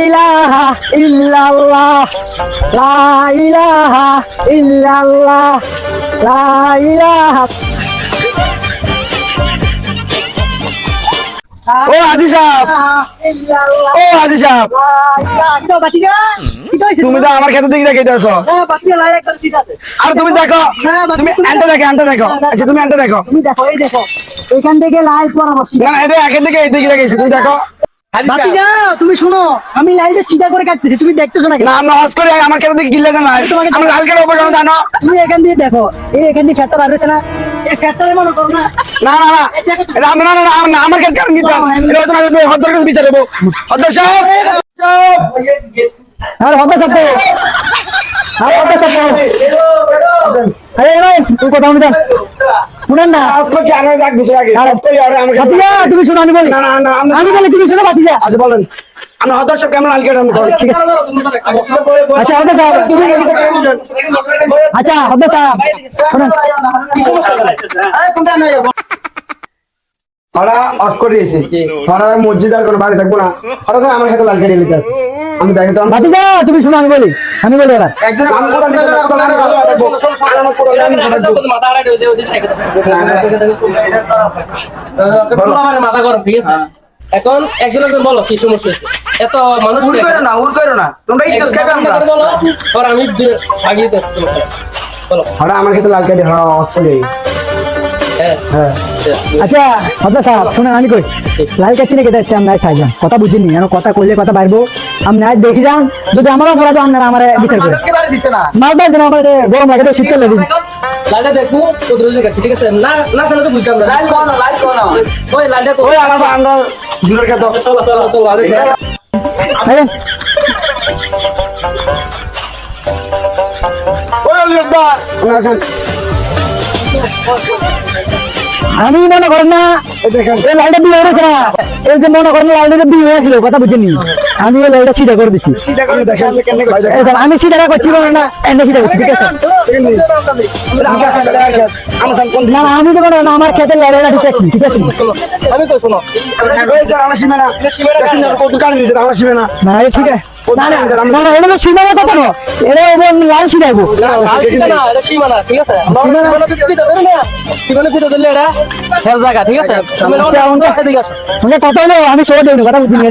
ইলাহা ইল্লাল্লাহ লা ইলাহা ইল্লাল্লাহ লা ইলাহা। ও হাজি সাহেব, ও হাজি সাহেব, তুমি তো আমার ক্ষেত্রে দিকে দেখাইতেছো। আর তুমি দেখো, তুমি এন্টা দেখো, আচ্ছা তুমি এন্টা দেখো। তুমি দেখো, এই দেখো এখান থেকে লাইট পরামর্শ। না না, এটা এখান থেকে এই দিকে দেখাইছি, তুমি দেখো। ভাতিজা তুমি শুনো, আমি লাইটে সিধা করে কাটতেছি, তুমি দেখতেছো না কেন? না আমরা হজ করে আমার ক্ষেত্রে দিকে গিলে জানা, আমি লাল কেটে উপর জানো। তুমি এখান দিয়ে দেখো, এই এখান দিয়ে ফ্যাটটা বার হয়েছে না, এই ফ্যাটটা মনে করো না। না না না, এটা আমি না না না, আমার ক্ষেত্রে কারণ দিতাম, এটা তো আমি হদ্দর কাছে বিচার দেবো। হদ্দর সাহেব, আর হতে চাপো, আর হতে চাপো। আরে ভাই তুই কথা বলবি শুনেন না। ভাতিজা তুমি শোনো, আমি বলি, না না না, আমি বলি তুমি শোনো ভাতিজা। আচ্ছা বলেন, আমি হদ্দর সাহেব কেমন লাল কেটে আমি করি, ঠিক আছে। আচ্ছা হতে চাপ, আচ্ছা হতে চাপ শোনেন। ওরা অফ করে দিয়েছে, ওরা মসজিদ আর কোনো বাড়ি থাকবো না, ওরা আমার ক্ষেত্রে লাল কেটে নিতে আসে। আমি দেখি তো ভাতিজা তুমি শোনো, আমি বলি এবার একজন আমি কোরআন দিতে লাগবো, আমার কোরআন মাথা গরম, ঠিক আছে। এখন একজন একজন বলো কি সমস্যা হয়েছে, এত মানুষ উড় করো না, উড় করো না, তোমরা ইজ্জত খাবে আমরা। বলো, আর আমি ভাগিয়ে দিচ্ছি তোমাকে, বলো। ওরা আমার ক্ষেত্রে লাল কেটে অস্ত দেয়। হ্যাঁ হ্যাঁ আচ্ছা হতে চাপ শুনেন, আমি কই লাল কাছে নিয়ে কেটে যাচ্ছি, আমি নাই চাইলাম কথা বুঝিনি, যেন কথা কইলে কথা বাইরবো, আমি নাই দেখি যান, যদি আমার অপরাধ আপনারা আমার বিচার করে মারবার যেন আমার গরম লাগে, শীতকাল লাগে। লাইটা দেখবো তোদের রোজে কাটছি, ঠিক আছে। না না খেলে তো বুঝতাম না। ওই লাইটা তো ওই আমার আমরা জুলের খেতো। চলো চলো চলো আরে ওই আলিয়াদা আমি মনে করেন না এই লাইনটা বিয়ে হয়েছে না, এই যে মনে করেন লাইনটা বিয়ে হয়েছিল কথা বুঝিনি, আমি ওই লাইনটা সিধা করে দিছি। এই দেখেন, আমি সিধা করছি না এনে সিধা করছি, ঠিক আছে। না না আমি তো মনে হয় না, আমার খেতে লাইনটা ঠিক আছে, ঠিক আছে। আমি তো শোনো আমার সীমানা কত কারণ দিয়েছে আমার সীমানা। না এই ঠিক আছে, না না না না, এটা তো সীমানা কথা না, এটা লাল সিধাইবো। সীমানা, ঠিক আছে। সীমানা ফিতে ধরলে এটা হেল জায়গা, ঠিক আছে। কথা হলো আমি সবাই কথা বুঝিনি।